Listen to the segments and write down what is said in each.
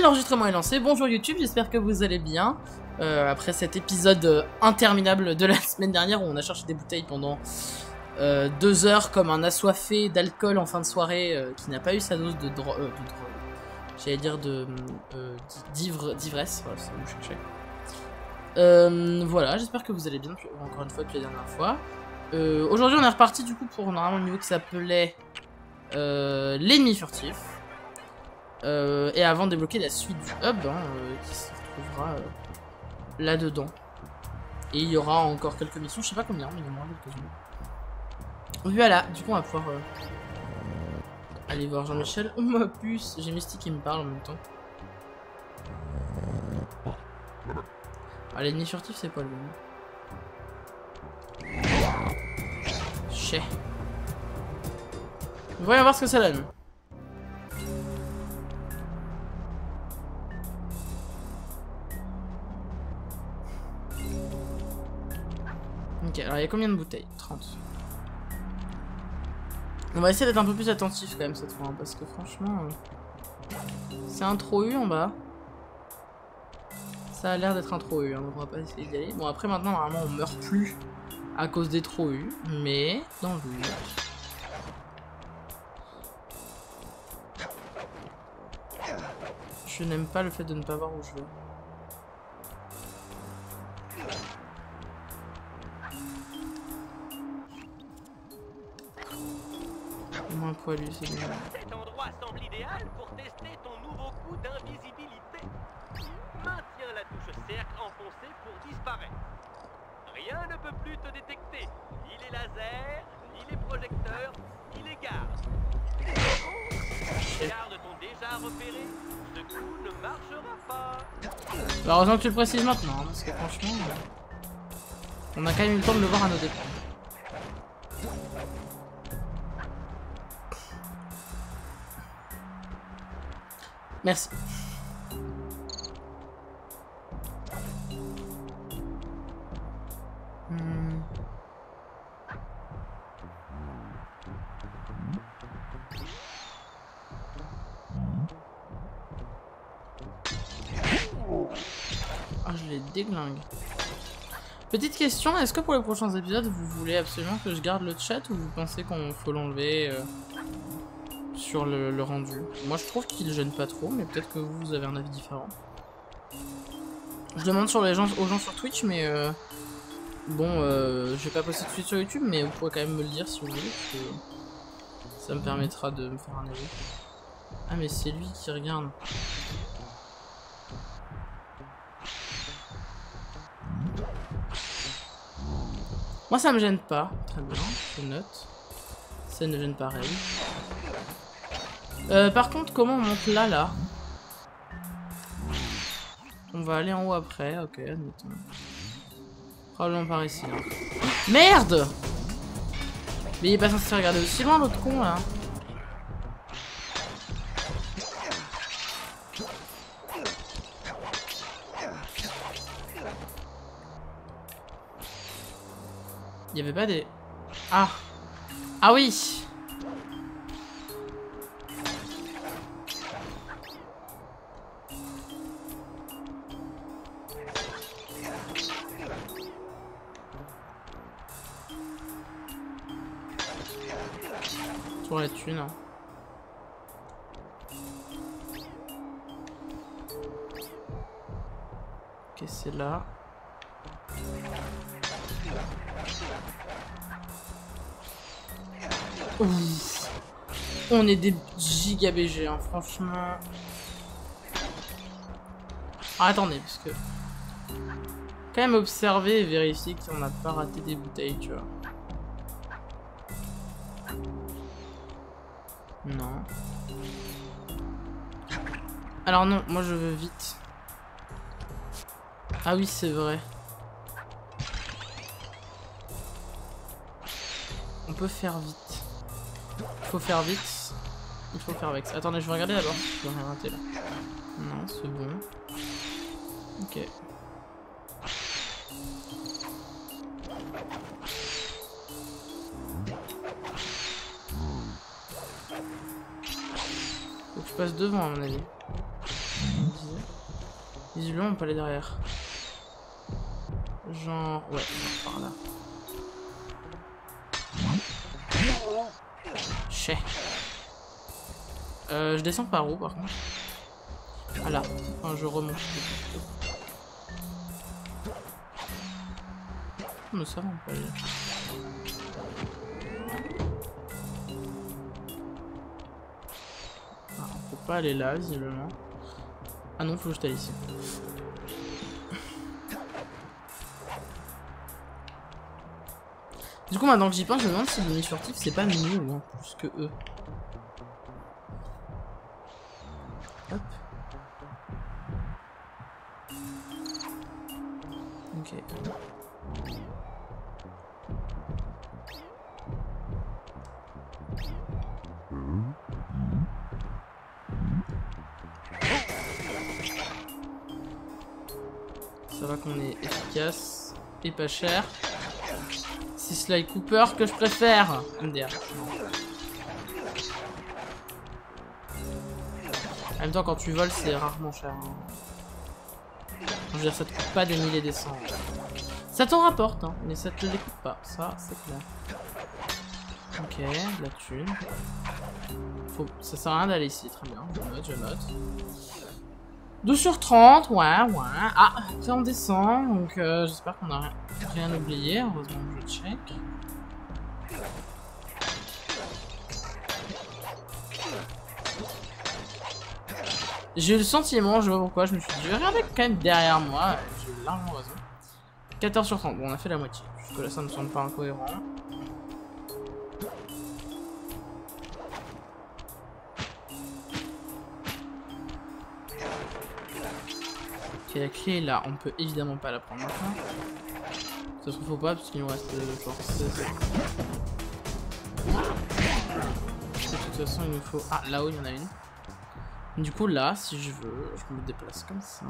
l'enregistrement est lancé. Bonjour YouTube, j'espère que vous allez bien. Après cet épisode interminable de la semaine dernière où on a cherché des bouteilles pendant 2 heures comme un assoiffé d'alcool en fin de soirée qui n'a pas eu sa dose de drogue. J'allais dire d'ivresse, voilà, c'est ce que je cherchais. Voilà, j'espère que vous allez bien, encore une fois depuis la dernière fois. Aujourd'hui on est reparti du coup pour normalement le niveau qui s'appelait l'ennemi furtif. Et avant de débloquer la suite du hub qui se retrouvera là-dedans. Et il y aura encore quelques missions, je sais pas combien, mais il y en aura quelques-unes. Voilà, du coup on va pouvoir aller voir Jean-Michel. Oh ma puce, j'ai Misty qui me parle en même temps. Ah, l'ennemi furtif c'est pas le bon. Chais. Voyons voir ce que ça donne. Ok, alors il y a combien de bouteilles? 30. On va essayer d'être un peu plus attentif quand même cette fois, hein, parce que franchement... c'est un trop U en bas. Ça a l'air d'être un trop U, hein, donc on va pas essayer d'y aller. Bon après maintenant normalement on meurt plus à cause des trop U, mais dans le jeu... Je n'aime pas le fait de ne pas voir où je vais. Moins poilu, c'est bien. Cet endroit semble idéal pour tester ton nouveau coup d'invisibilité. Maintiens la touche cercle enfoncée pour disparaître. Rien ne peut plus te détecter. Ni les lasers, ni les projecteurs, ni les gardes. Les gardes t'ont déjà repéré. Ce coup ne marchera pas. Bah, heureusement que tu le précises maintenant, hein, parce que franchement... on a quand même eu le temps de le voir à nos dépens. Merci. Ah, je les déglingue. Petite question, est-ce que pour les prochains épisodes, vous voulez absolument que je garde le chat ou vous pensez qu'on faut l'enlever sur le rendu? Moi je trouve qu'il gêne pas trop, mais peut-être que vous avez un avis différent. Je demande sur aux gens sur Twitch, mais bon, je vais pas poster tout de suite sur YouTube, mais vous pourrez quand même me le dire si vous voulez, parce que ça me permettra de me faire un avis. Ah mais c'est lui qui regarde. Moi ça me gêne pas, très bien, je note. Ça ne gêne pas Ray. Par contre, comment on monte là? On va aller en haut après, ok, admettons. Probablement par ici. Hein. Merde! Mais il est pas censé regarder aussi loin l'autre con là. Il y avait pas des... Ah! Ah oui! Pour la thune. Hein. Ok, c'est là. Ouf. On est des giga BG, hein, franchement. Ah, attendez, parce que... quand même observer et vérifier qu'on n'a pas raté des bouteilles, tu vois. Non. Alors non, moi je veux vite. Ah oui, c'est vrai. On peut faire vite. Il faut faire vite. Il faut faire avec ça. Attendez, je vais regarder d'abord. Je vais rien rater là. Non, c'est bon. Ok. Faut que je passe devant à mon avis. Visiblement on peut aller derrière. Genre... ouais, par là. Chais. Je descends par où par contre? Ah là, enfin je remonte. Mais ça va, on peut aller. Ah, on peut pas aller là visiblement. Ah non, faut que je t'aille ici. Du coup, maintenant que j'y pense, je me demande si le mini-furtif c'est pas mieux ou plus que eux. Hop. Ok. Ça va qu'on est efficace et pas cher. C'est Sly Cooper que je préfère. MDR. En même temps, quand tu voles, c'est rarement cher. Hein. Je veux dire, ça te coûte pas des milliers des cents. Ça t'en rapporte, hein, mais ça te les coûte pas. Ça, c'est clair. Ok, de la thune. Ça sert à rien d'aller ici, très bien. Je note. 2 sur 30, ouais. Ah, après on descend, donc j'espère qu'on a rien oublié. Heureusement que je check. J'ai eu le sentiment, je vois pourquoi, je me suis dit, je vais regarder quand même derrière moi. J'ai eu largement raison. 14 sur 30, bon, on a fait la moitié. Jusque là, ça ne me semble pas incohérent. Ok, la clé est là, on peut évidemment pas la prendre maintenant. Ça se trouve faut pas, parce qu'il nous reste genre 16. De toute façon, il nous faut. Ah, là-haut, il y en a une. Du coup, là, si je veux, je me déplace comme ça.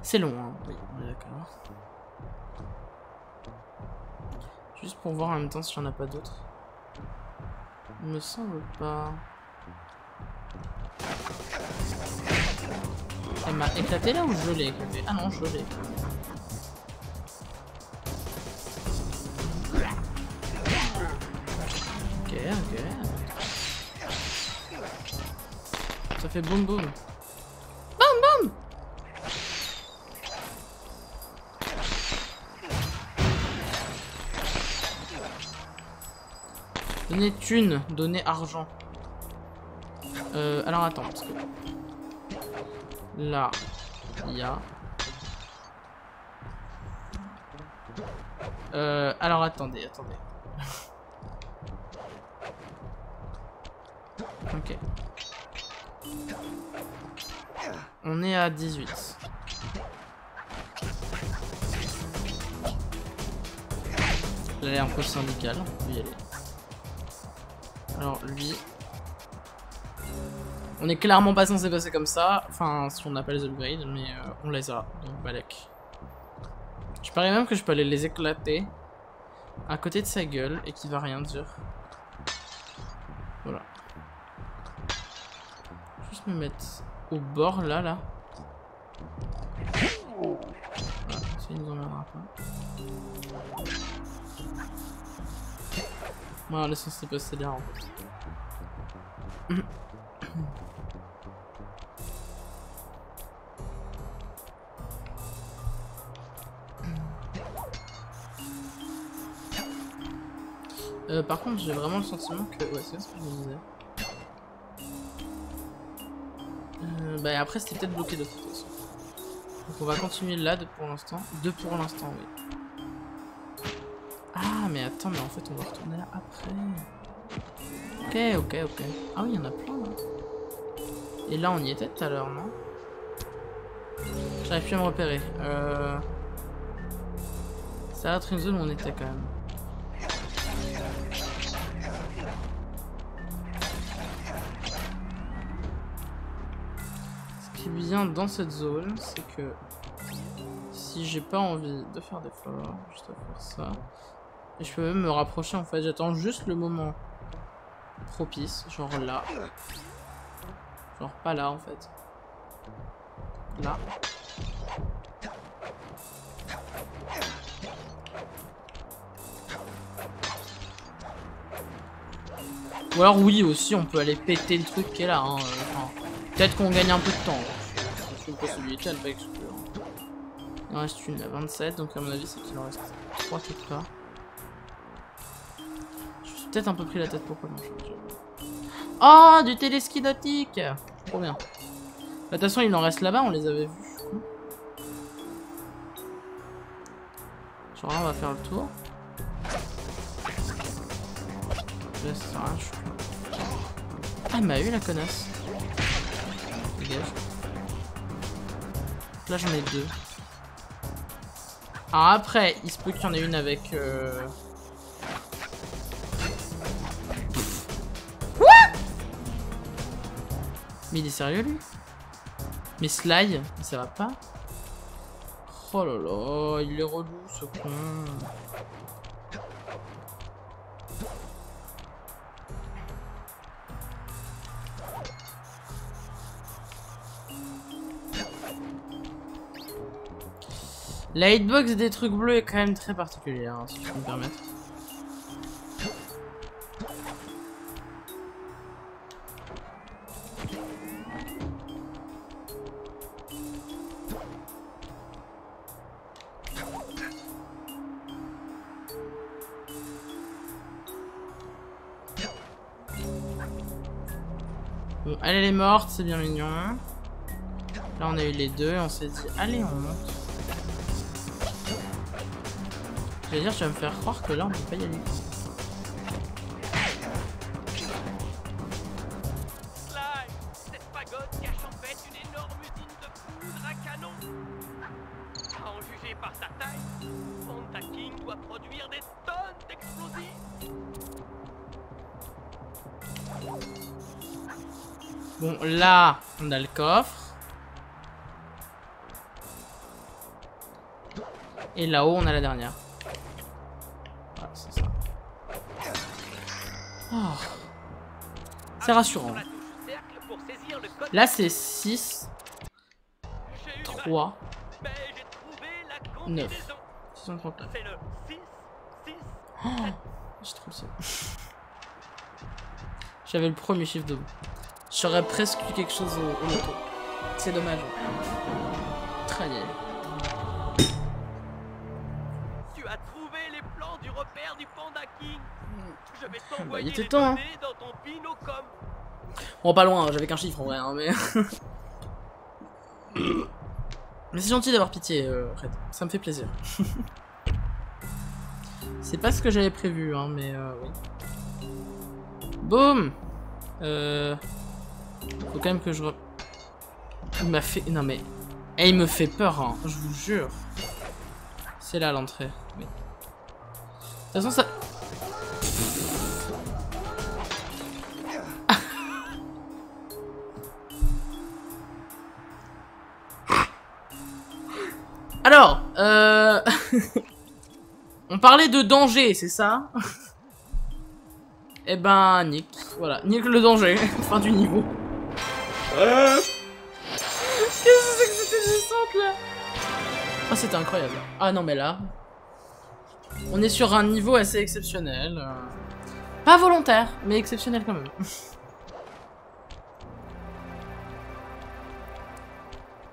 C'est long, hein. Oui, on est d'accord. Juste pour voir en même temps s'il n'y en a pas d'autres. Il me semble pas. Elle m'a éclaté là ou je l'ai éclaté? Ah non, je l'ai éclaté. Ok. Ça fait boum boum. Boum! Donner thune, donner argent. Alors attends, parce que... Là, il y a... alors attendez. Ok. On est à 18. Là, il est un peu syndical, on peut y aller. Alors lui... On est clairement pas censé passer comme ça, enfin si on n'a pas les upgrades, mais on les a, donc balèque. Je parie même que je peux aller les éclater à côté de sa gueule et qu'il va rien dire. Voilà. Juste me mettre au bord là. Voilà, ça il nous emmerdera pas. Voilà, on est censé passer là en fait. Par contre, j'ai vraiment le sentiment que... Ouais, c'est ce que je me disais. Bah après, c'était peut-être bloqué de toute façon. Donc on va continuer là pour l'instant. Pour l'instant, oui. Ah, mais attends, mais en fait, on va retourner là après. Ok. Ah oui, il y en a plein, là. Et là, on y était tout à l'heure, non? J'arrive plus à me repérer. Ça va être une zone où on était quand même. Ce qui est bien dans cette zone, c'est que si j'ai pas envie de faire d'efforts, juste à faire ça, et je peux même me rapprocher en fait. J'attends juste le moment propice, genre là. Genre pas là en fait. là. Ou alors oui aussi on peut aller péter le truc qui est là. Hein. Enfin, peut-être qu'on gagne un peu de temps. Je sais pas possibilité à ne pas exclure. Il en reste une à 27, donc à mon avis c'est qu'il en reste 3 quelque part. Je suis peut-être un peu pris la tête pour pas grand chose. Oh, du téléski nautique. Trop bien. De toute façon il en reste là-bas, on les avait vus. Genre là on va faire le tour. Là ça sert à rien, je suis... Ah elle m'a eu la connasse. Dégage. Là j'en ai 2. Alors après, il se peut qu'il y en ait une avec... Quoi? Mais il est sérieux lui? Mais Sly, ça va pas? Oh là là, il est relou ce con. La hitbox des trucs bleus est quand même très particulière, hein, si je peux me permettre. Bon, elle est morte, c'est bien mignon. Là on a eu les deux et on s'est dit allez on monte. Je vais dire, tu vas me faire croire que là on peut pas y aller. Sly, cette pagode cache en fait une énorme usine de poudre à canon. À en juger par sa taille, Panda King doit produire des tonnes d'explosifs. Bon, là, on a le coffre. Et là-haut, on a la dernière. Voilà, c'est ça. Oh. C'est rassurant. Là, c'est 6, 3, 9. 639. Oh, j'ai trop le seum. J'avais le premier chiffre de vous. J'aurais presque eu quelque chose au loto. C'est dommage. Très bien. Tu as trouvé les plans du repère du Panda King. Je vais t'envoyer Bah, il était les temps, hein. données dans ton binocom. Bon, pas loin, j'avais qu'un chiffre en vrai, hein, mais... mais c'est gentil d'avoir pitié, Red. Ça me fait plaisir. C'est pas ce que j'avais prévu, hein, mais oui. Boum. Faut quand même que je... Il m'a fait... Non mais... Et il me fait peur, hein, je vous jure. C'est là l'entrée. Oui. De toute façon, ça... Alors, on parlait de danger, c'est ça? Eh ben, nique. Voilà, nique le danger. Fin du niveau. Qu'est-ce que c'est que cette descente là? Ah, c'était incroyable. Ah non, mais là... On est sur un niveau assez exceptionnel. Pas volontaire, mais exceptionnel quand même.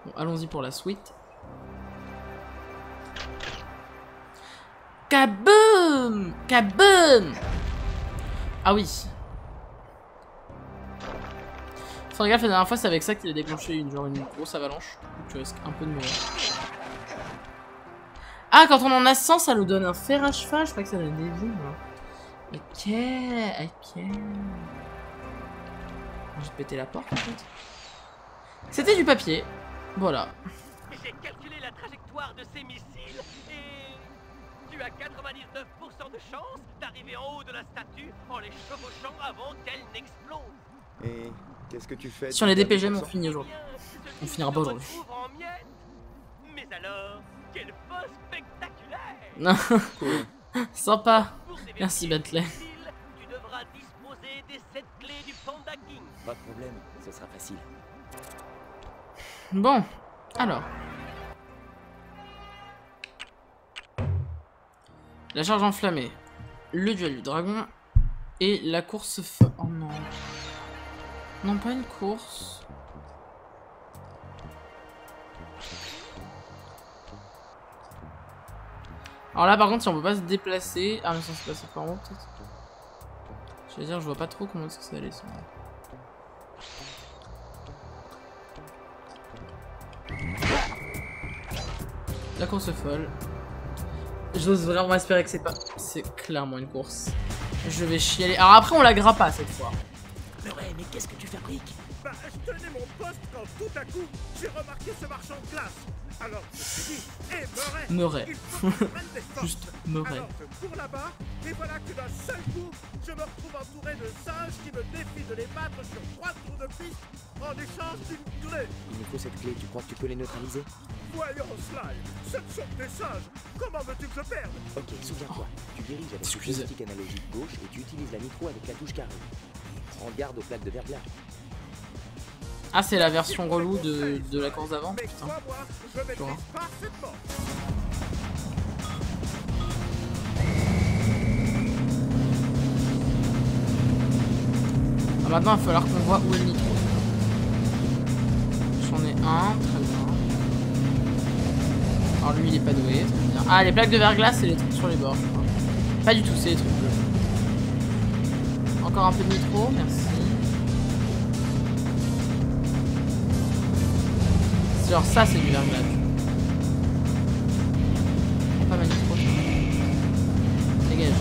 Bon, allons-y pour la suite. Kaboom! Kaboom! Ah oui. Faut regarder, la dernière fois c'est avec ça qu'il a déclenché une grosse avalanche. Donc tu risques un peu de mourir. Ah, quand on en a 100, ça nous donne un fer à cheval. Je crois que ça donne des vies. Ok, ok. J'ai pété la porte en fait. C'était du papier. Voilà. J'ai calculé la trajectoire de ces missiles et tu as 99% de chance d'arriver en haut de la statue en les chevauchant avant qu'elle n'explose. Et qu'est-ce que tu fais? Si on est DPG, on finit aujourd'hui. On finira pas aujourd'hui. Mais alors, quel boss spectaculaire! Non. Sympa. Merci Bentley. Tu devras disposer des 7 clés du Panda King. Pas de problème, ce sera facile. Bon. Alors. La charge enflammée. Le duel du dragon. Et la course feu. Oh non. Non, pas une course. Alors là, par contre, si on peut pas se déplacer... Ah, mais ça se passe par en haut, peut-être. Je veux dire, je vois pas trop comment est-ce que ça allait, ça. La course folle. J'ose vraiment espérer que c'est pas... C'est clairement une course. Je vais chialer. Alors après, on la grappe pas cette fois. Murray, mais qu'est-ce que tu fabriques? Bah, je tenais mon poste quand tout à coup, j'ai remarqué ce marchand de glace. Alors, je me suis dit, hé, Murray, il faut que je prenne des forces. Juste Murray. Alors, je cours là-bas, et voilà que d'un seul coup, je me retrouve entouré de singes qui me défient de les battre sur 3 tours de piste en échange d'une clé. Il nous faut cette clé, tu crois que tu peux les neutraliser? Voyons, Sly, ce ne sont que des singes. Comment veux-tu que je perde? Ok, souviens-toi, tu diriges avec le Excusez. joystick analogique gauche et tu utilises la nitro avec la touche carrée. Prends garde aux plaques de verglas. Ah, c'est la version relou de la course d'avant. Mais Putain. crois-moi, je maîtrise vois. parfaitement. Ah, maintenant, il va falloir qu'on voit où est le nitro. J'en ai un, très bien. Alors lui, il est pas doué, très bien. Ah, les plaques de verglas, c'est les trucs sur les bords, je crois. Pas du tout, c'est les trucs bleus. Encore un peu de nitro, merci. Genre ça, c'est du verglas. Pas ma nitro. Dégage.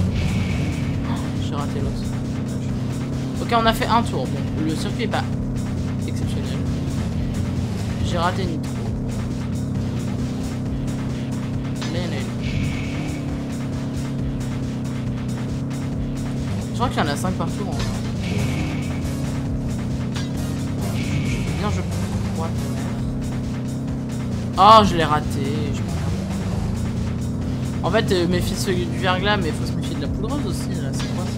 Oh, j'ai raté l'autre. Ok, on a fait un tour. Bon, le circuit est pas exceptionnel. J'ai raté nitro. Je crois qu'il y en a 5 par tour. Bien, je crois. Oh, je l'ai raté. En fait, méfie du verglas, mais faut se méfier de la poudreuse aussi. Là, c'est quoi ça?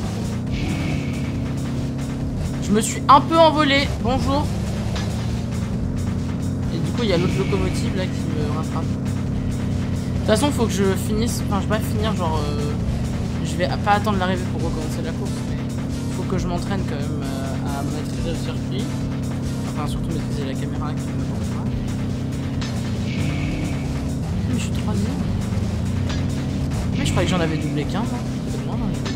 Je me suis un peu envolé. Bonjour. Et du coup, il y a l'autre locomotive là qui me rattrape. De toute façon, faut que je finisse. Enfin, je vais pas finir, genre. Je vais pas attendre l'arrivée pour recommencer la course, mais faut que je m'entraîne quand même à maîtriser le circuit. Enfin, surtout maîtriser la caméra qui me montre. Mais je suis 3 millions. Mais je croyais que j'en avais doublé qu'un, moi. C'est moins dans les vidéos.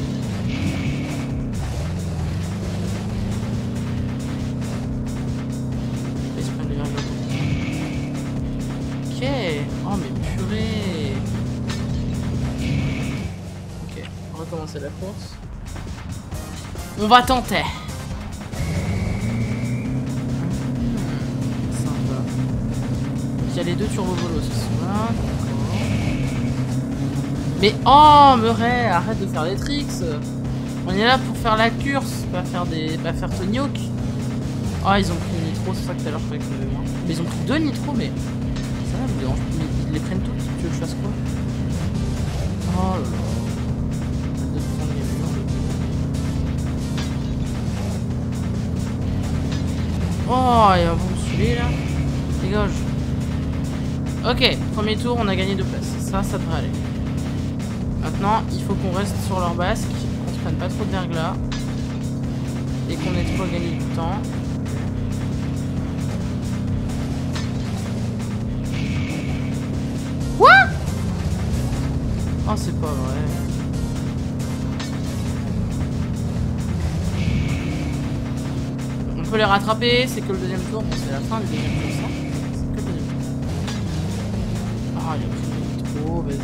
Ils se prennent les verres. Ok. Oh, mais purée. Ok, on va recommencer la course. On va tenter. Sympa. Il y a les deux turbo-volos, ce sont là. Mais oh, Murray, arrête de faire des tricks. On est là pour faire la course, pas faire Tony Hawk. Oh, ils ont pris le nitro, c'est ça que tout à l'heure je croyais qu'il y en avait moins. Mais ils ont pris 2 nitros, mais ça va, vous dérange. Mais ils les prennent toutes, tu veux que je fasse quoi? Oh là là. Arrête de prendre les murs. Oh, il va me saouler là. Dégage. Ok, premier tour, on a gagné 2 places. Ça devrait aller. Maintenant, il faut qu'on reste sur leur basque, qu'on se prenne pas trop de verglas et qu'on ait trop gagné du temps. Quoi? Oh, c'est pas vrai. On peut les rattraper, c'est que le deuxième tour. Bon, c'est la fin du deuxième tour, ça. C'est que le deuxième tour. Ah, il a pris trop, vas-y.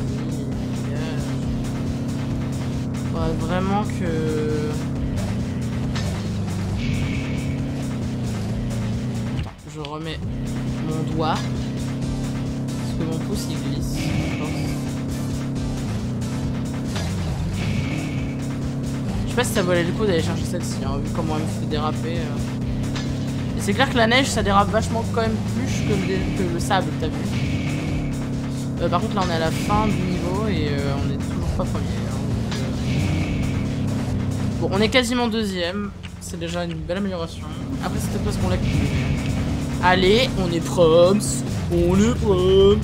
Faudrait vraiment que... Attends, je remets mon doigt. Parce que mon pouce il glisse. Je sais pas si ça valait le coup d'aller chercher celle-ci, hein, vu comment elle me fait déraper. Et c'est clair que la neige ça dérape vachement quand même plus que le sable, t'as vu. Par contre là on est à la fin du niveau et on est toujours pas premier. Bon, on est quasiment deuxième, c'est déjà une belle amélioration. Après c'était parce qu'on l'a cuit. Allez, on est proms. On est prêt.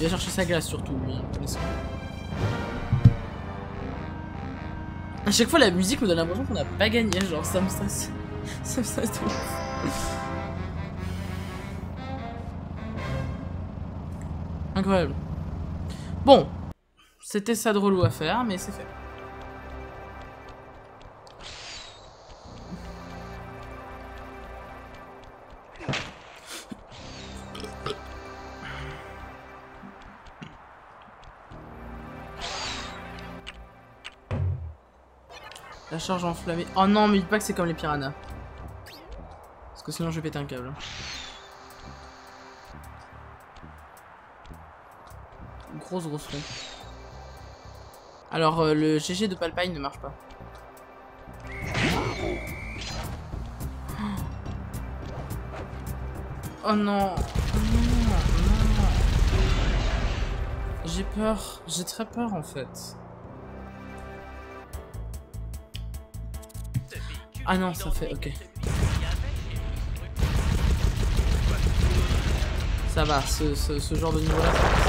Il va chercher sa glace surtout, lui. À chaque fois, la musique me donne l'impression qu'on n'a pas gagné. Genre, ça me stresse. Ça me stresse de ouf. Incroyable. Bon. C'était ça de relou à faire, mais c'est fait. La charge enflammée. Oh non, mais dites pas que c'est comme les piranhas. Parce que sinon je vais péter un câble. Grosse roue. Alors le GG de Palpine ne marche pas. Oh non. Oh non. Non. J'ai peur. J'ai très peur en fait. Ah non, ça fait... Ok. Ça va, ce genre de niveau-là, ça passe.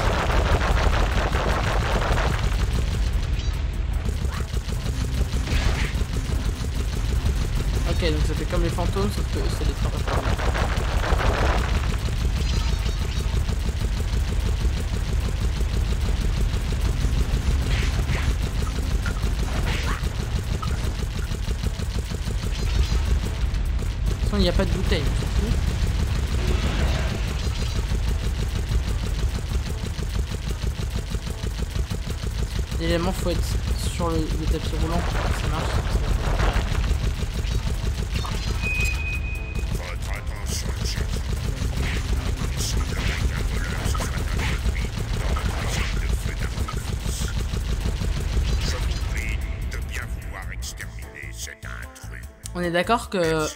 Ok, donc ça fait comme les fantômes, sauf que c'est des trappes à faire. Il n'y a pas de bouteille, on s'en fout. L'élément faut être sur le tapis roulant pour que ça marche. Votre attention, chef. Il semblerait qu'un voleur se soit introduit dans notre zone de feu d'artifice. Je vous prie de bien vouloir exterminer cet intrus. On est d'accord que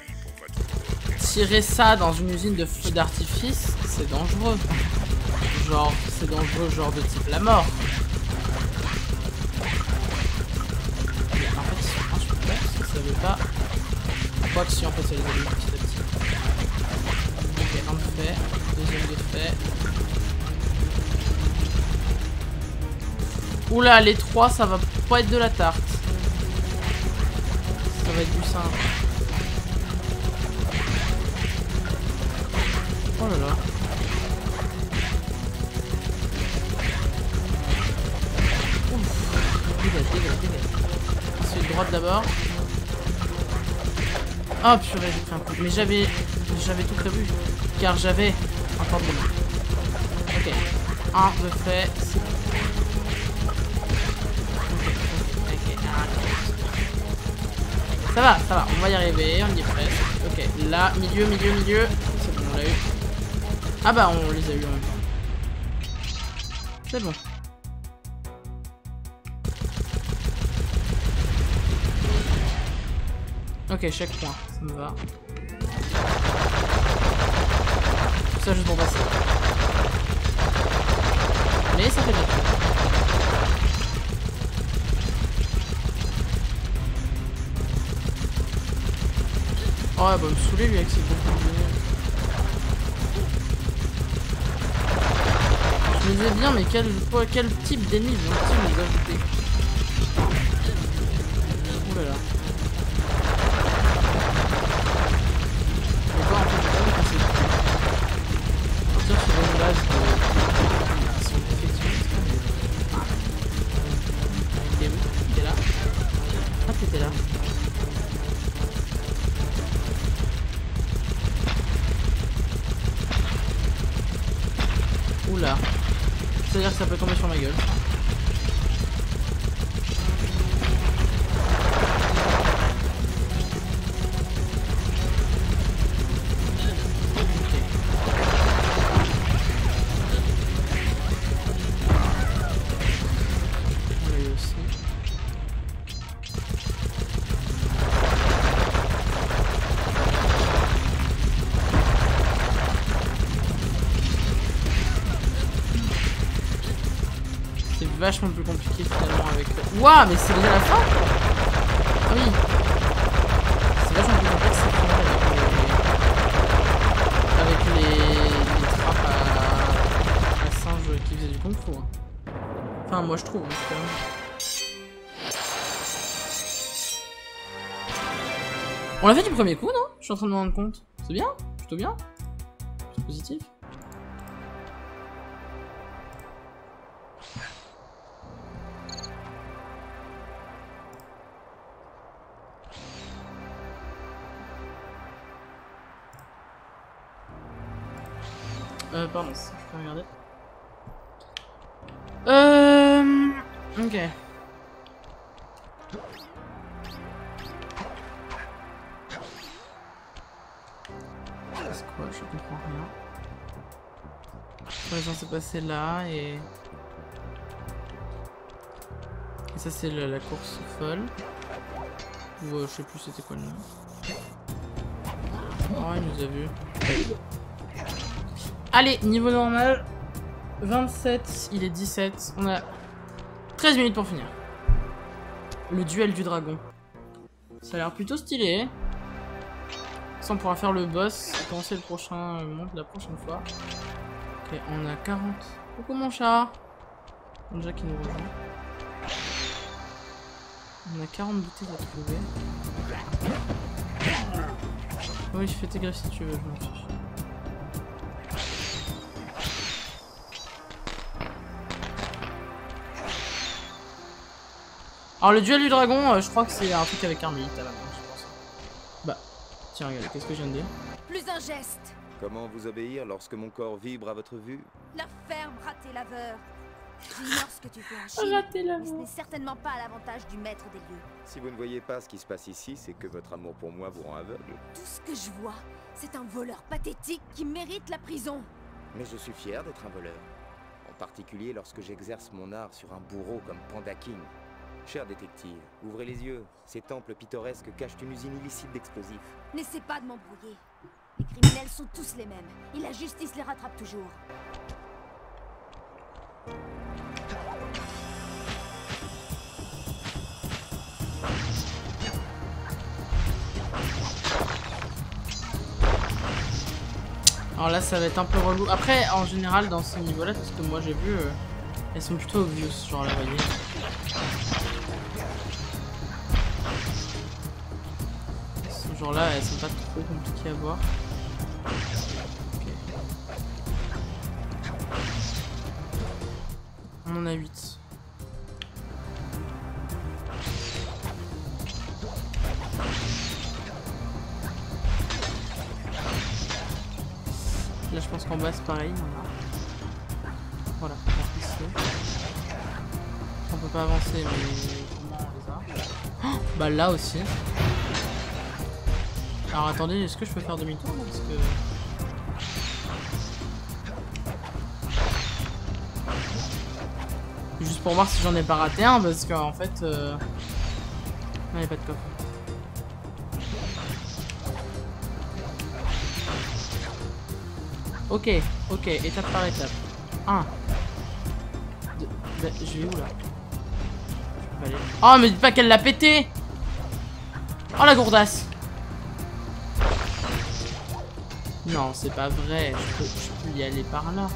tirer ça dans une usine de feu d'artifice, c'est dangereux. Genre, c'est dangereux, genre de type la mort. Mais en fait, ils sont insupportables parce que ça veut pas. Quoi que si, en fait, ça les allume petit à petit. Ok, un de fait, deuxième de fait. Oula, les trois, ça va pas être de la tarte. Ça va être du simple. Oh là là. Dégage. Ensuite droite d'abord. Oh purée, j'ai pris un coup. Mais j'avais tout prévu. Car j'avais un temps de bonheur. Ok. Un de fait. Ok. Ça va, on va y arriver, on y est presque. Ok, là, milieu. C'est bon, on l'a eu. Ah bah, on les a eu en même temps. C'est bon. Ok, chaque point, ça me va. Tout ça juste pour passer. Mais ça fait bien. Oh, elle va me saouler lui avec ses bons combinés. Je me disais bien, mais quel type d'ennemi vont-ils nous ajouter? Oh là là. Mais quoi, en fait, j'ai pas vu quand c'est partir sur une base de... Son effectuée. Il est où? Il est là? Ah, t'étais là. Oula. C'est-à-dire que ça peut tomber sur ma gueule. On l'a eu aussi. C'est vachement plus compliqué finalement avec... Ouah, mais c'est déjà la fin. Ah oui. C'est vachement plus complexe finalement avec Enfin, moi je trouve, en tout cas. On l'a fait du premier coup, non? Je suis en train de me rendre compte. C'est bien? Plutôt bien? C'est positif. Pardon, je peux regarder. Ok. C'est quoi? Je comprends rien. Par exemple, c'est passé là et ça c'est la course folle. Ou je sais plus c'était quoi le nom. Oh, il nous a vu. Allez, niveau normal. 27, il est 17. On a 13 minutes pour finir. Le duel du dragon. Ça a l'air plutôt stylé. Ça, on pourra faire le boss et commencer le prochain monde la prochaine fois. Ok, on a 40. Coucou mon chat. Déjà qui nous rejoint. On a 40 bouteilles à trouver. Oui, je fais tes griffes si tu veux, je m'en fiche. Alors le duel du dragon, je crois que c'est un truc avec Carmélite à la fin, je pense. Bah, tiens, regarde, qu'est-ce que je viens de dire? Plus un geste. Comment vous obéir lorsque mon corps vibre à votre vue? La ferme raté laveur. J'ignore ce que tu fais en Chine, Raté mais ce laveur. n'est certainement pas à l'avantage du maître des lieux. Si vous ne voyez pas ce qui se passe ici, c'est que votre amour pour moi vous rend aveugle. Tout ce que je vois, c'est un voleur pathétique qui mérite la prison. Mais je suis fier d'être un voleur. En particulier lorsque j'exerce mon art sur un bourreau comme Panda King. Cher détective, ouvrez les yeux. Ces temples pittoresques cachent une usine illicite d'explosifs. N'essaie pas de m'embrouiller. Les criminels sont tous les mêmes, et la justice les rattrape toujours. Alors là, ça va être un peu relou. Après, en général, dans ce niveau-là, parce que moi j'ai vu, elles sont plutôt obvious, genre là, vous voyez. Ce genre-là, elles sont pas trop compliquées à voir. Ok. On en a 8. Là, je pense qu'en bas, c'est pareil. Voilà, ici. On peut pas avancer, mais comment on les a? Oh, bah là aussi. Alors attendez, est-ce que je peux faire demi-tour là, parce que... Juste pour voir si j'en ai pas raté un, parce qu'en fait... Non, il n'y a pas de coffre. Ok, ok, étape par étape. 1. Je vais où là? Je peux pas aller. Oh, mais dites pas qu'elle l'a pété! Oh la gourdasse! Non, c'est pas vrai, je peux y aller par là.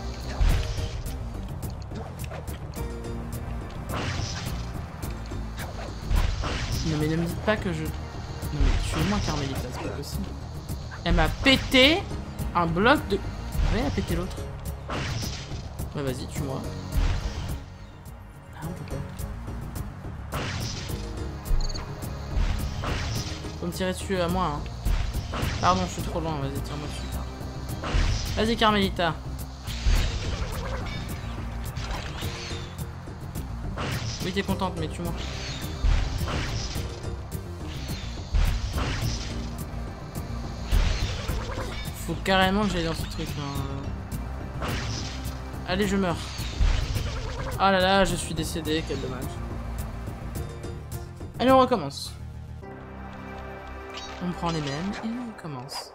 Non mais ne me dites pas que je... Non mais tuez-moi Carmélita, c'est pas possible. Elle m'a pété un bloc de... Ouais, elle a pété l'autre. Ouais, vas-y, tue-moi. Ah, on peut pas. Faut me tirer dessus à moi, hein. Pardon, je suis trop loin, vas-y, tire-moi dessus. Vas-y, Carmélita. Oui, t'es contente, mais tue-moi. Faut carrément que j'aille dans ce truc. Hein. Allez, je meurs. Ah là là, je suis décédé, quel dommage. Allez, on recommence. On prend les mêmes et on recommence.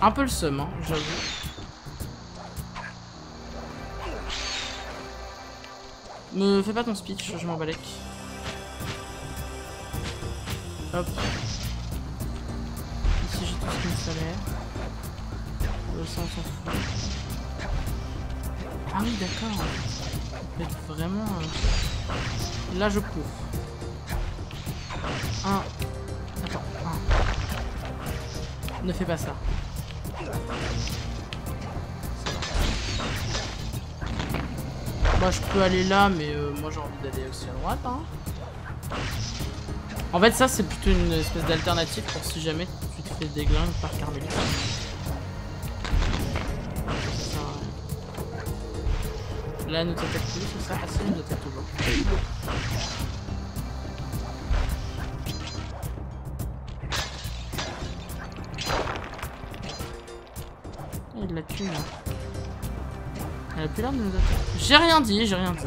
Un peu le seum, hein, j'avoue. Me fais pas ton speech, je m'en balèque. Hop. Ici j'ai tout ce qu'il me fallait. Ça, on s'en fout. Ah oui, d'accord. En fait, vraiment... Là, je cours. 1. Attends, 1. Ne fais pas ça. Moi, je peux aller là, mais moi, j'ai envie d'aller aussi à droite. Hein. En fait, ça, c'est plutôt une espèce d'alternative pour si jamais tu te fais déglingue par Carmelita. Là, nous t'attaque plus, c'est ça? Ah si, nous attaque toujours. Il y a de la thune là. Elle a plus l'air de nous attaquer. J'ai rien dit, j'ai rien dit.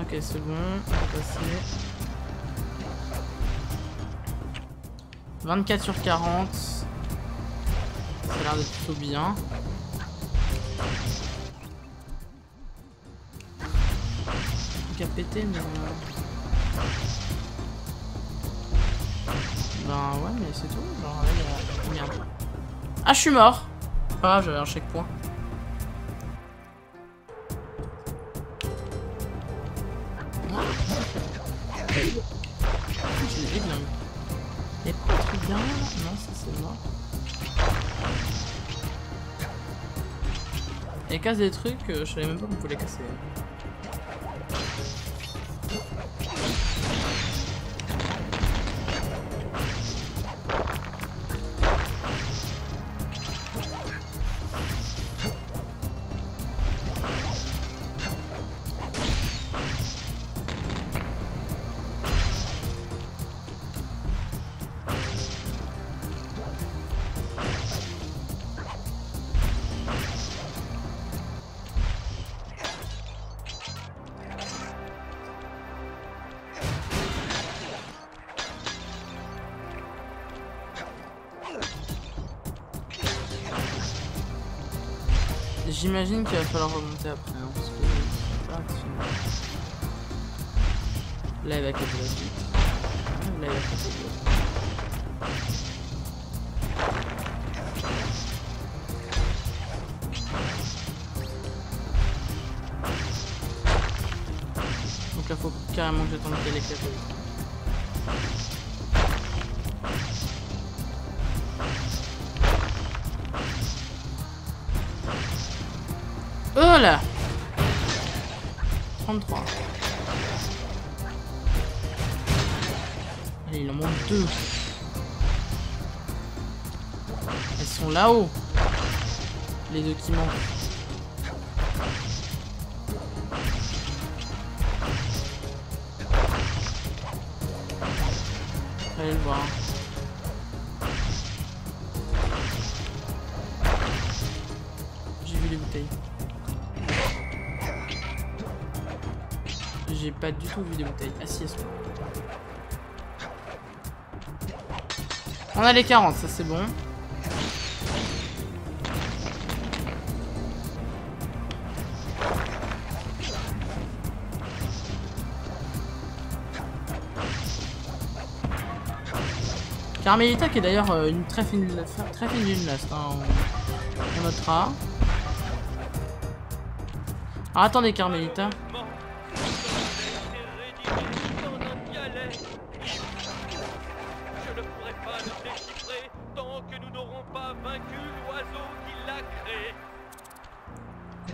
Ok, c'est bon, on va passer. 24 sur 40. Ça a l'air d'être plutôt bien. Donc à péter, mais... Ben ouais, mais c'est tout. Genre là, il y a... Merde. Ah, je suis mort. Ah, j'avais un checkpoint. Je l'ai déglingué. Y'a pas un truc bien là? Non, ça c'est mort. Elle casse des trucs, je savais même pas qu'on pouvait les casser. J'imagine qu'il va falloir remonter après, hein, parce que c'est pas actionné. Là il va casser la suite. Là il va casser l'autre. Donc là faut carrément que j'attende qu'elle éclate. Oh là 33. Allez, il en manque 2. Elles sont là-haut. Les 2 qui manquent. Allez le voir. J'ai vu les bouteilles. J'ai pas du tout vu des bouteilles. Ah si, elles sont là. On a les 40, ça c'est bon. Carmelita qui est d'ailleurs une très fine d'une last, hein, on notera. Alors attendez Carmelita.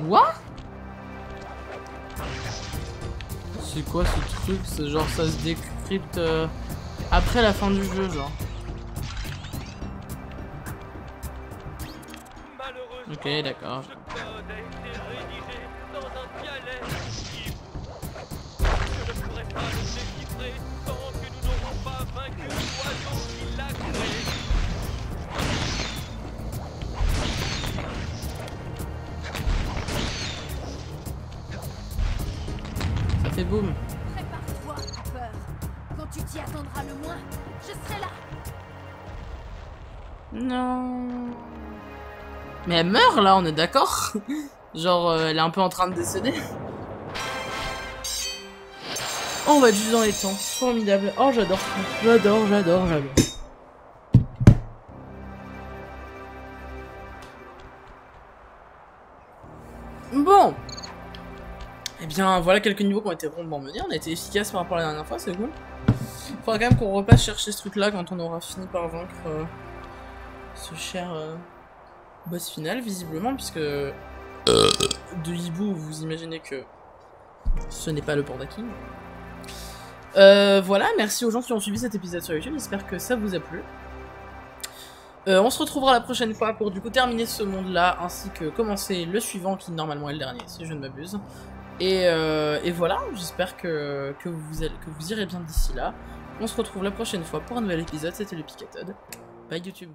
What? C'est quoi ce truc? C'est genre ça se décrypte après la fin du jeu, genre. Ok, d'accord. Ça fait boum. Prépare-toi à peur. Quand tu t'y attendras Non. Mais elle meurt là, on est d'accord? Genre, elle est un peu en train de décéder. Oh, on va être juste dans les temps. Formidable. Oh, j'adore. J'adore, j'adore, j'adore. Bon. Eh bien, voilà quelques niveaux qui ont été rondement menés. On a été efficace par rapport à la dernière fois, c'est cool. Faudra quand même qu'on repasse chercher ce truc-là quand on aura fini par vaincre ce cher boss final, visiblement, puisque de hibou, vous imaginez que ce n'est pas le Panda King. Voilà, merci aux gens qui ont suivi cet épisode sur YouTube, j'espère que ça vous a plu. On se retrouvera la prochaine fois pour du coup terminer ce monde-là, ainsi que commencer le suivant, qui normalement est le dernier, si je ne m'abuse. Et voilà, j'espère que vous irez bien d'ici là. On se retrouve la prochaine fois pour un nouvel épisode, c'était le Picatod. Bye YouTube.